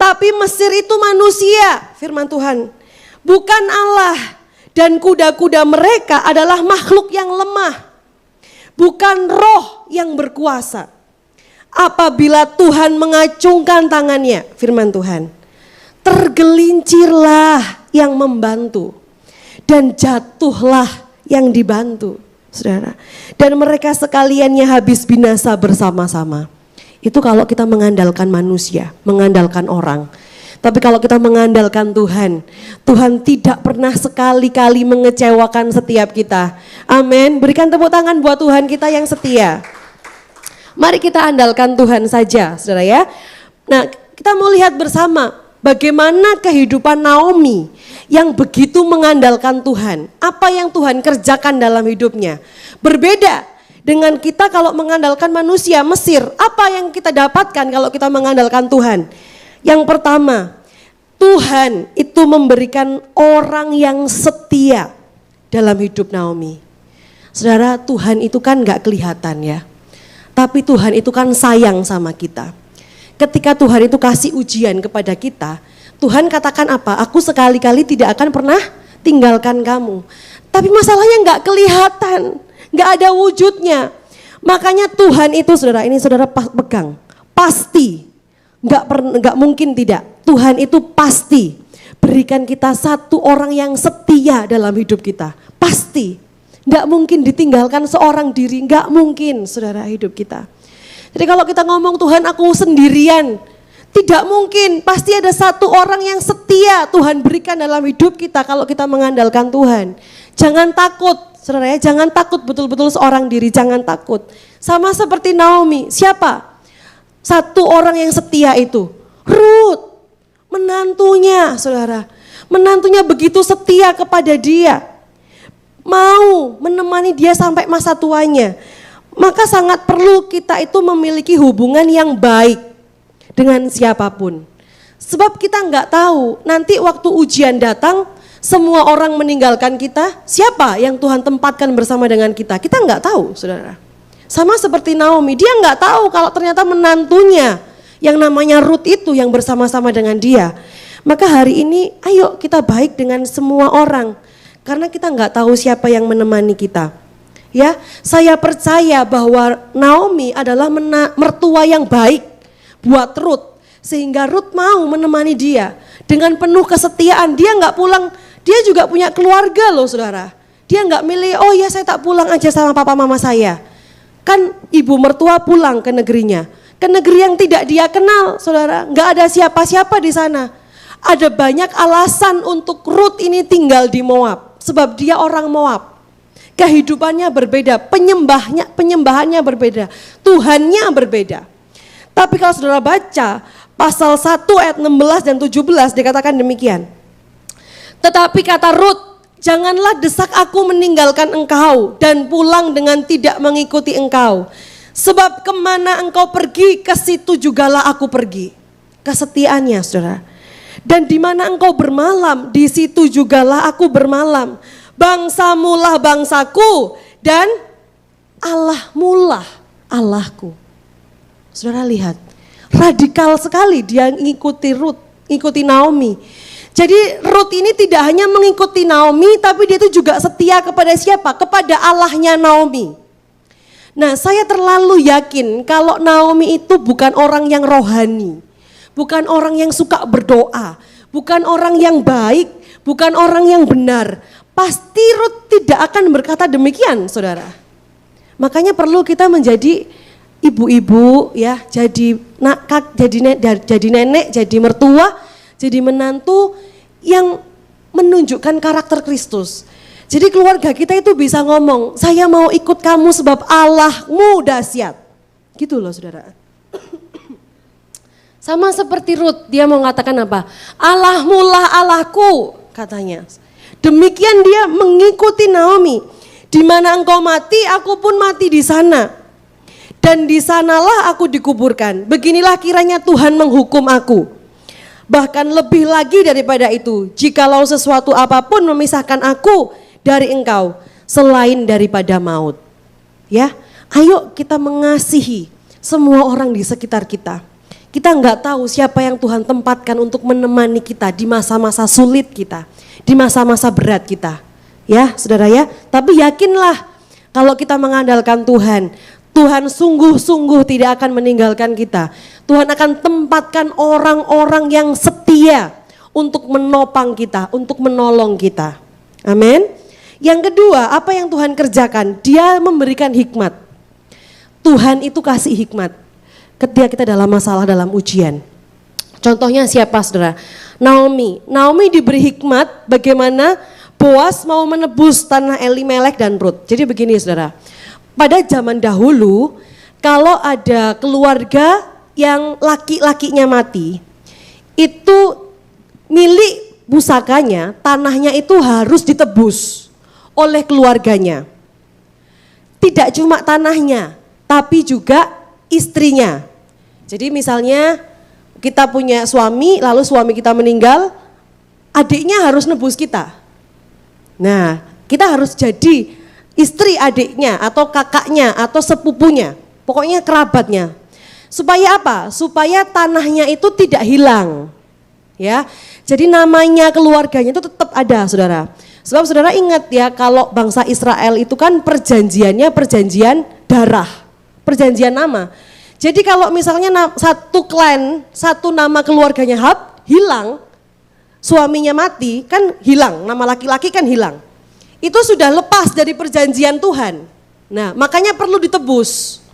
Tapi Mesir itu manusia, firman Tuhan. Bukan Allah. Dan kuda-kuda mereka adalah makhluk yang lemah. Bukan roh yang berkuasa. Apabila Tuhan mengacungkan tangannya, firman Tuhan, tergelincirlah yang membantu dan jatuhlah yang dibantu, saudara. Dan mereka sekaliannya habis binasa bersama-sama. Itu kalau kita mengandalkan manusia, mengandalkan orang. Tapi kalau kita mengandalkan Tuhan, Tuhan tidak pernah sekali-kali mengecewakan setiap kita. Amin. Berikan tepuk tangan buat Tuhan kita yang setia. Mari kita andalkan Tuhan saja, saudara ya. Nah, kita mau lihat bersama bagaimana kehidupan Naomi yang begitu mengandalkan Tuhan. Apa yang Tuhan kerjakan dalam hidupnya. Berbeda dengan kita kalau mengandalkan manusia Mesir. Apa yang kita dapatkan kalau kita mengandalkan Tuhan? Yang pertama, Tuhan itu memberikan orang yang setia dalam hidup Naomi. Saudara, Tuhan itu kan gak kelihatan ya. Tapi Tuhan itu kan sayang sama kita. Ketika Tuhan itu kasih ujian kepada kita, Tuhan katakan apa? Aku sekali-kali tidak akan pernah tinggalkan kamu. Tapi masalahnya gak kelihatan, gak ada wujudnya. Makanya Tuhan itu, saudara, ini saudara pegang, pasti. Enggak mungkin tidak. Tuhan itu pasti berikan kita satu orang yang setia dalam hidup kita. Pasti. Enggak mungkin ditinggalkan seorang diri, enggak mungkin saudara hidup kita. Jadi kalau kita ngomong Tuhan aku sendirian, tidak mungkin. Pasti ada satu orang yang setia Tuhan berikan dalam hidup kita kalau kita mengandalkan Tuhan. Jangan takut saudara ya, jangan takut betul-betul seorang diri, jangan takut. Sama seperti Naomi, siapa? Satu orang yang setia itu, Ruth, menantunya saudara. Menantunya begitu setia kepada dia. Mau menemani dia sampai masa tuanya. Maka sangat perlu kita itu memiliki hubungan yang baik dengan siapapun. Sebab kita enggak tahu nanti waktu ujian datang, semua orang meninggalkan kita, siapa yang Tuhan tempatkan bersama dengan kita? Kita enggak tahu saudara. Sama seperti Naomi, dia nggak tahu kalau ternyata menantunya yang namanya Ruth itu yang bersama-sama dengan dia. Maka hari ini ayo kita baik dengan semua orang. Karena kita nggak tahu siapa yang menemani kita. Ya, saya percaya bahwa Naomi adalah mertua yang baik buat Ruth. Sehingga Ruth mau menemani dia. Dengan penuh kesetiaan, dia nggak pulang, dia juga punya keluarga loh saudara. Dia nggak milih, oh ya saya tak pulang aja sama papa mama saya. Kan ibu mertua pulang ke negerinya, ke negeri yang tidak dia kenal saudara, nggak ada siapa-siapa di sana. Ada banyak alasan untuk Ruth ini tinggal di Moab, sebab dia orang Moab. Kehidupannya berbeda, penyembahannya berbeda, Tuhannya berbeda. Tapi kalau saudara baca pasal 1 ayat 16 dan 17 dikatakan demikian. Tetapi kata Ruth, janganlah desak aku meninggalkan engkau dan pulang dengan tidak mengikuti engkau. Sebab kemana engkau pergi, ke situ jugalah aku pergi. Kesetiaannya saudara. Dan di mana engkau bermalam, di situ jugalah aku bermalam. Bangsamulah bangsaku dan Allahmulah Allahku. Saudara lihat, radikal sekali dia ngikuti Ruth, ngikuti Naomi. Jadi Ruth ini tidak hanya mengikuti Naomi, tapi dia itu juga setia kepada siapa? Kepada Allahnya Naomi. Nah, saya terlalu yakin kalau Naomi itu bukan orang yang rohani, bukan orang yang suka berdoa, bukan orang yang baik, bukan orang yang benar. Pasti Ruth tidak akan berkata demikian, saudara. Makanya perlu kita menjadi ibu-ibu ya, jadi nenek, jadi mertua, jadi menantu yang menunjukkan karakter Kristus. Jadi keluarga kita itu bisa ngomong, saya mau ikut kamu sebab Allahmu dahsyat. Gitu loh saudara. Sama seperti Ruth, dia mau mengatakan apa? Allahmulah Allahku katanya. Demikian dia mengikuti Naomi. Di mana engkau mati, aku pun mati di sana. Dan di sanalah aku dikuburkan. Beginilah kiranya Tuhan menghukum aku. Bahkan lebih lagi daripada itu, jikalau sesuatu apapun memisahkan aku dari engkau selain daripada maut. Ya, ayo kita mengasihi semua orang di sekitar kita. Kita nggak tahu siapa yang Tuhan tempatkan untuk menemani kita di masa-masa sulit kita, di masa-masa berat kita. Ya, saudara ya. Tapi yakinlah kalau kita mengandalkan Tuhan, Tuhan sungguh-sungguh tidak akan meninggalkan kita. Tuhan akan tempatkan orang-orang yang setia untuk menopang kita, untuk menolong kita. Amin. Yang kedua, apa yang Tuhan kerjakan? Dia memberikan hikmat. Tuhan itu kasih hikmat ketika kita dalam masalah, dalam ujian. Contohnya siapa, saudara? Naomi. Naomi diberi hikmat bagaimana Boas mau menebus tanah Elimelek dan Rut. Jadi begini, saudara. Pada zaman dahulu, kalau ada keluarga yang laki-lakinya mati, itu milik pusakanya, tanahnya itu harus ditebus oleh keluarganya. Tidak cuma tanahnya, tapi juga istrinya. Jadi misalnya kita punya suami, lalu suami kita meninggal, adiknya harus nebus kita. Nah, kita harus jadi istri adiknya atau kakaknya atau sepupunya, pokoknya kerabatnya. Supaya apa? Supaya tanahnya itu tidak hilang. Ya. Jadi namanya keluarganya itu tetap ada, saudara. Sebab saudara ingat ya, kalau bangsa Israel itu kan perjanjiannya perjanjian darah, perjanjian nama. Jadi kalau misalnya satu klan, satu nama keluarganya hilang, suaminya mati, kan hilang, nama laki-laki kan hilang. Itu sudah lepas dari perjanjian Tuhan. Nah, makanya perlu ditebus.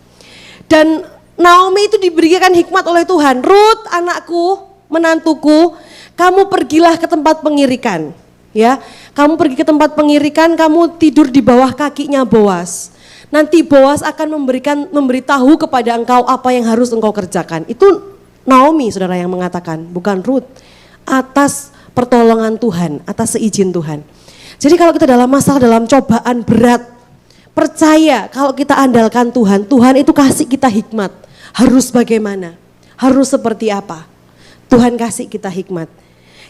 Dan Naomi itu diberikan hikmat oleh Tuhan. Rut, anakku, menantuku, kamu pergilah ke tempat pengirikan. Ya, kamu pergi ke tempat pengirikan, kamu tidur di bawah kakinya Boas. Nanti Boas akan memberitahu kepada engkau apa yang harus engkau kerjakan. Itu Naomi, saudara, yang mengatakan, bukan Rut. Atas pertolongan Tuhan, atas seizin Tuhan. Jadi kalau kita dalam masalah, dalam cobaan berat, percaya kalau kita andalkan Tuhan, Tuhan itu kasih kita hikmat. Harus bagaimana? Harus seperti apa? Tuhan kasih kita hikmat.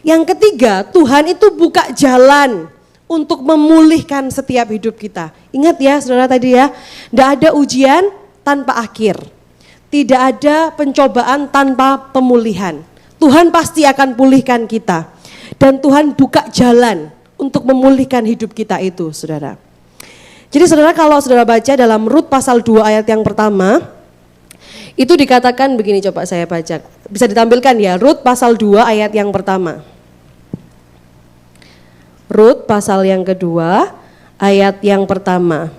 Yang ketiga, Tuhan itu buka jalan untuk memulihkan setiap hidup kita. Ingat ya, saudara tadi ya, tidak ada ujian tanpa akhir. Tidak ada pencobaan tanpa pemulihan. Tuhan pasti akan pulihkan kita. Dan Tuhan buka jalan untuk memulihkan hidup kita itu, saudara. Jadi saudara, kalau saudara baca dalam Rut pasal 2 ayat yang pertama, itu dikatakan begini, coba saya baca. Bisa ditampilkan ya, Rut pasal 2 ayat yang pertama. Rut pasal yang kedua, ayat yang pertama.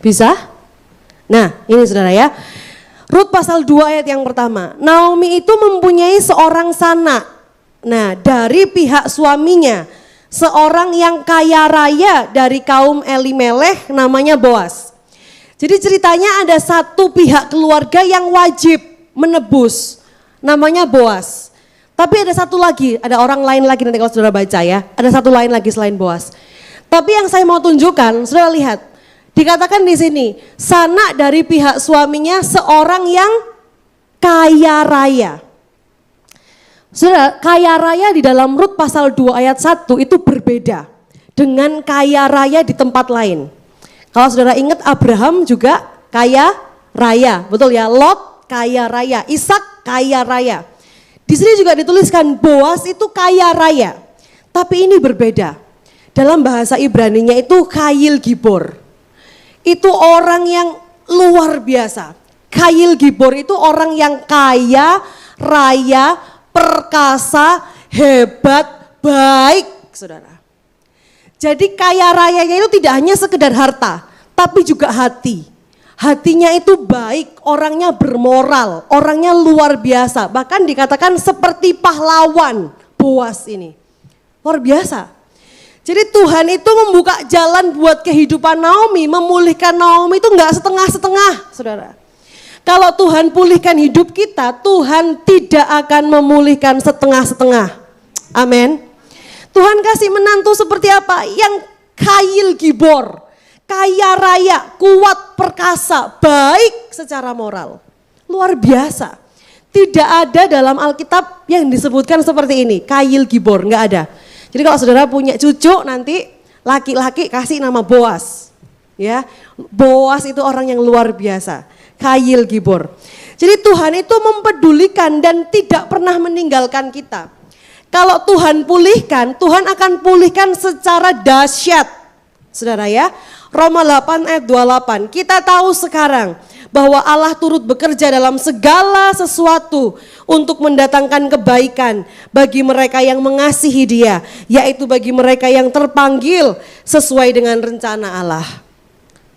Bisa? Nah, ini saudara ya. Rut pasal 2 ayat yang pertama. Naomi itu mempunyai seorang sanak. Nah, dari pihak suaminya, seorang yang kaya raya dari kaum Elimelek, namanya Boas. Jadi ceritanya ada satu pihak keluarga yang wajib menebus, namanya Boas. Tapi ada satu lagi, ada orang lain lagi, nanti kalau saudara baca ya, ada satu lain lagi selain Boas. Tapi yang saya mau tunjukkan, saudara lihat. Dikatakan di sini, sanak dari pihak suaminya seorang yang kaya raya. Saudara, kaya raya di dalam Rut pasal 2 ayat 1 itu berbeda dengan kaya raya di tempat lain. Kalau saudara ingat, Abraham juga kaya raya, betul ya? Lot kaya raya, Ishak kaya raya. Di sini juga dituliskan Boas itu kaya raya. Tapi ini berbeda. Dalam bahasa Ibraninya itu Kayil Gibor. Itu orang yang luar biasa. Kayil Gibor itu orang yang kaya, raya, perkasa, hebat, baik, saudara. Jadi kaya rayanya itu tidak hanya sekedar harta, tapi juga hati. Hatinya itu baik, orangnya bermoral, orangnya luar biasa. Bahkan dikatakan seperti pahlawan Boas ini. Luar biasa. Jadi Tuhan itu membuka jalan buat kehidupan Naomi, memulihkan Naomi itu enggak setengah-setengah, saudara. Kalau Tuhan pulihkan hidup kita, Tuhan tidak akan memulihkan setengah-setengah. Amin. Tuhan kasih menantu seperti apa? Yang kail gibor, kaya raya, kuat perkasa, baik secara moral. Luar biasa. Tidak ada dalam Alkitab yang disebutkan seperti ini, kail gibor, enggak ada. Jadi kalau saudara punya cucu nanti laki-laki kasih nama Boas. Ya, Boas itu orang yang luar biasa, kail gibor. Jadi Tuhan itu mempedulikan dan tidak pernah meninggalkan kita. Kalau Tuhan pulihkan, Tuhan akan pulihkan secara dahsyat. Saudara ya, Roma 8 ayat 28, kita tahu sekarang bahwa Allah turut bekerja dalam segala sesuatu untuk mendatangkan kebaikan bagi mereka yang mengasihi Dia, yaitu bagi mereka yang terpanggil sesuai dengan rencana Allah.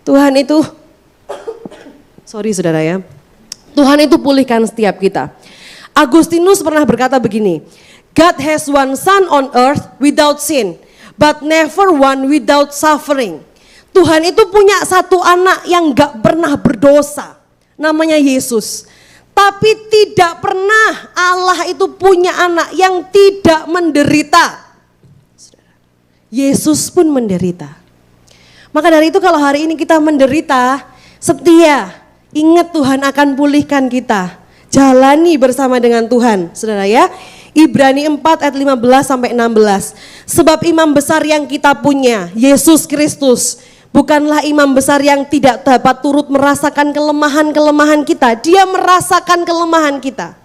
Tuhan itu, saudara ya, Tuhan itu pulihkan setiap kita. Agustinus pernah berkata begini, God has one son on earth without sin, but never one without suffering. Tuhan itu punya satu anak yang gak pernah berdosa, namanya Yesus. Tapi tidak pernah Allah itu punya anak yang tidak menderita. Yesus pun menderita. Maka dari itu kalau hari ini kita menderita, setia, ingat Tuhan akan pulihkan kita. Jalani bersama dengan Tuhan, saudara ya. Ibrani 4 ayat 15 sampai 16. Sebab imam besar yang kita punya, Yesus Kristus, bukanlah imam besar yang tidak dapat turut merasakan kelemahan-kelemahan kita. Dia merasakan kelemahan kita.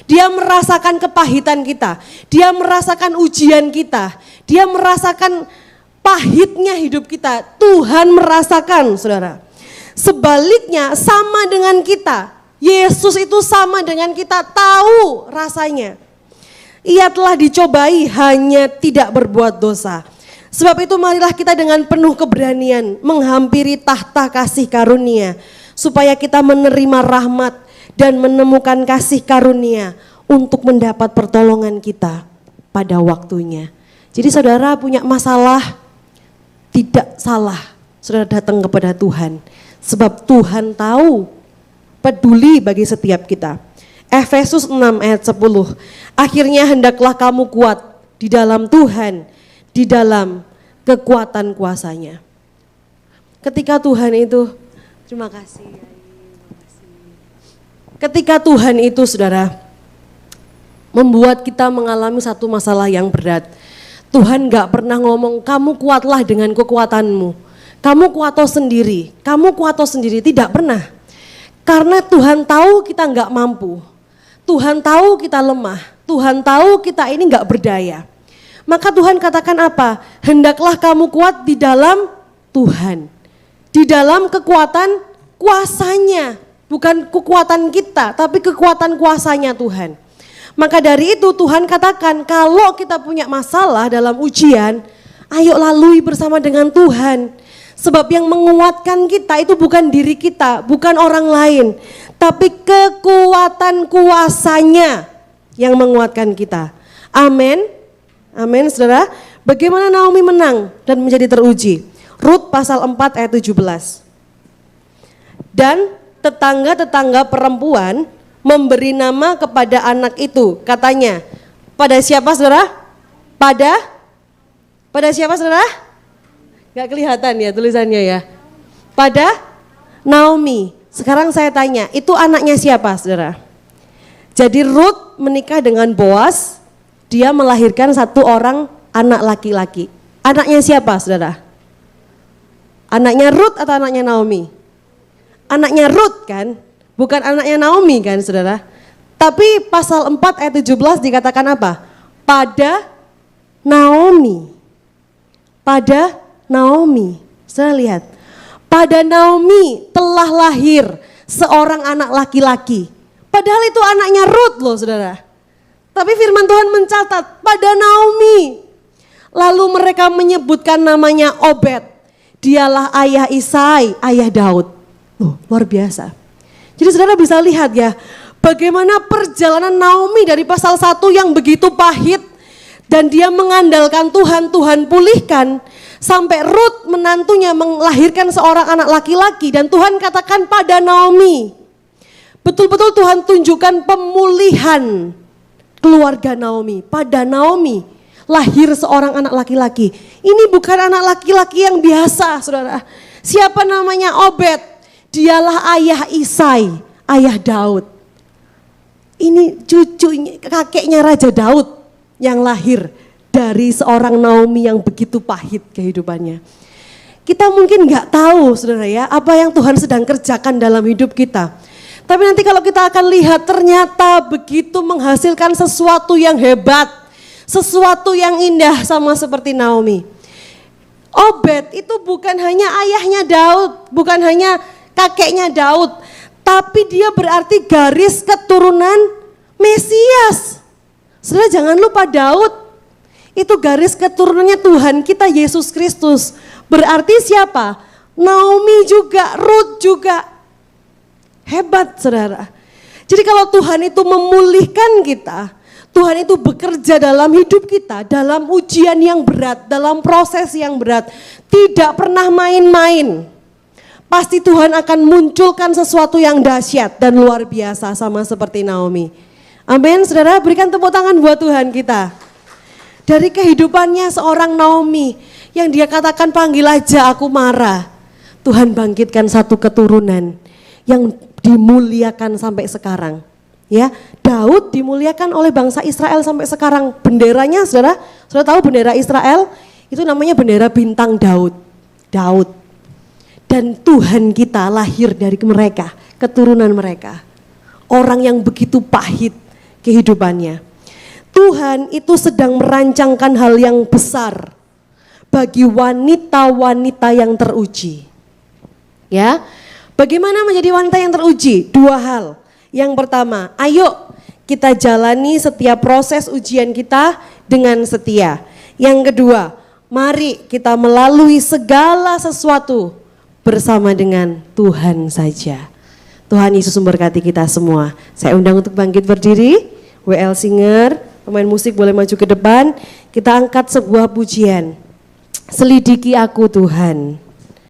Dia merasakan kepahitan kita. Dia merasakan ujian kita. Dia merasakan pahitnya hidup kita. Tuhan merasakan, saudara. Sebaliknya sama dengan kita. Yesus itu sama dengan kita, tahu rasanya. Ia telah dicobai hanya tidak berbuat dosa. Sebab itu marilah kita dengan penuh keberanian menghampiri tahta kasih karunia, supaya kita menerima rahmat dan menemukan kasih karunia untuk mendapat pertolongan kita pada waktunya. Jadi saudara punya masalah, tidak salah saudara datang kepada Tuhan. Sebab Tuhan tahu, peduli bagi setiap kita. Efesus 6 ayat 10, akhirnya hendaklah kamu kuat di dalam Tuhan, di dalam kekuatan kuasanya. Ketika Tuhan itu, terima kasih. Ketika Tuhan itu saudara, membuat kita mengalami satu masalah yang berat. Tuhan gak pernah ngomong, kamu kuatlah dengan kekuatanmu. Kamu kuatlah sendiri, tidak pernah. Karena Tuhan tahu kita gak mampu. Tuhan tahu kita lemah, Tuhan tahu kita ini gak berdaya. Maka Tuhan katakan apa? Hendaklah kamu kuat di dalam Tuhan. Di dalam kekuatan kuasanya. Bukan kekuatan kita, tapi kekuatan kuasanya Tuhan. Maka dari itu Tuhan katakan kalau kita punya masalah dalam ujian, ayo lalui bersama dengan Tuhan. Sebab yang menguatkan kita itu bukan diri kita, bukan orang lain, tapi kekuatan kuasanya yang menguatkan kita. Amin. Amin, saudara. Bagaimana Naomi menang dan menjadi teruji? Rut pasal 4 ayat 17. Dan tetangga-tetangga perempuan memberi nama kepada anak itu. Katanya, pada siapa saudara? Pada siapa saudara? Gak kelihatan ya tulisannya ya. Pada Naomi. Sekarang saya tanya, itu anaknya siapa saudara? Jadi Rut menikah dengan Boas, dia melahirkan satu orang anak laki-laki. Anaknya siapa saudara? Anaknya Rut atau anaknya Naomi? Anaknya Rut kan, bukan anaknya Naomi kan saudara. Tapi pasal 4 ayat 17 dikatakan apa? Pada Naomi. Pada Naomi. Saudara lihat. Pada Naomi telah lahir seorang anak laki-laki. Padahal itu anaknya Rut loh saudara. Tapi firman Tuhan mencatat pada Naomi. Lalu mereka menyebutkan namanya Obed. Dialah ayah Isai, ayah Daud. Loh, luar biasa. Jadi saudara bisa lihat ya, bagaimana perjalanan Naomi dari pasal 1 yang begitu pahit. Dan dia mengandalkan Tuhan, Tuhan pulihkan. Sampai Rut menantunya melahirkan seorang anak laki-laki. Dan Tuhan katakan pada Naomi. Betul-betul Tuhan tunjukkan pemulihan keluarga Naomi. Pada Naomi lahir seorang anak laki-laki. Ini bukan anak laki-laki yang biasa, saudara. Siapa namanya? Obed. Dialah ayah Isai, ayah Daud. Ini cucunya, kakeknya Raja Daud yang lahir dari seorang Naomi yang begitu pahit kehidupannya. Kita mungkin nggak tahu, saudara ya, apa yang Tuhan sedang kerjakan dalam hidup kita. Tapi nanti kalau kita akan lihat ternyata begitu menghasilkan sesuatu yang hebat, sesuatu yang indah sama seperti Naomi. Obed itu bukan hanya ayahnya Daud, bukan hanya kakeknya Daud, tapi dia berarti garis keturunan Mesias. Saudara jangan lupa Daud itu garis keturunannya Tuhan kita Yesus Kristus. Berarti siapa? Naomi juga, Ruth juga. Hebat saudara. Jadi kalau Tuhan itu memulihkan kita, Tuhan itu bekerja dalam hidup kita, dalam ujian yang berat, dalam proses yang berat. Tidak pernah main-main. Pasti Tuhan akan munculkan sesuatu yang dahsyat dan luar biasa sama seperti Naomi. Amin, saudara, berikan tepuk tangan buat Tuhan kita. Dari kehidupannya seorang Naomi yang dia katakan panggil aja aku marah. Tuhan bangkitkan satu keturunan yang dimuliakan sampai sekarang. Ya, Daud dimuliakan oleh bangsa Israel sampai sekarang. Benderanya saudara tahu bendera Israel? Itu namanya bendera bintang Daud. Daud. Dan Tuhan kita lahir dari mereka, keturunan mereka. Orang yang begitu pahit kehidupannya. Tuhan itu sedang merancangkan hal yang besar bagi wanita-wanita yang teruji. Ya, bagaimana menjadi wanita yang teruji? Dua hal. Yang pertama, ayo kita jalani setiap proses ujian kita dengan setia. Yang kedua, mari kita melalui segala sesuatu bersama dengan Tuhan saja. Tuhan Yesus memberkati kita semua. Saya undang untuk bangkit berdiri. WL Singer, pemain musik boleh maju ke depan. Kita angkat sebuah pujian. Selidiki aku Tuhan.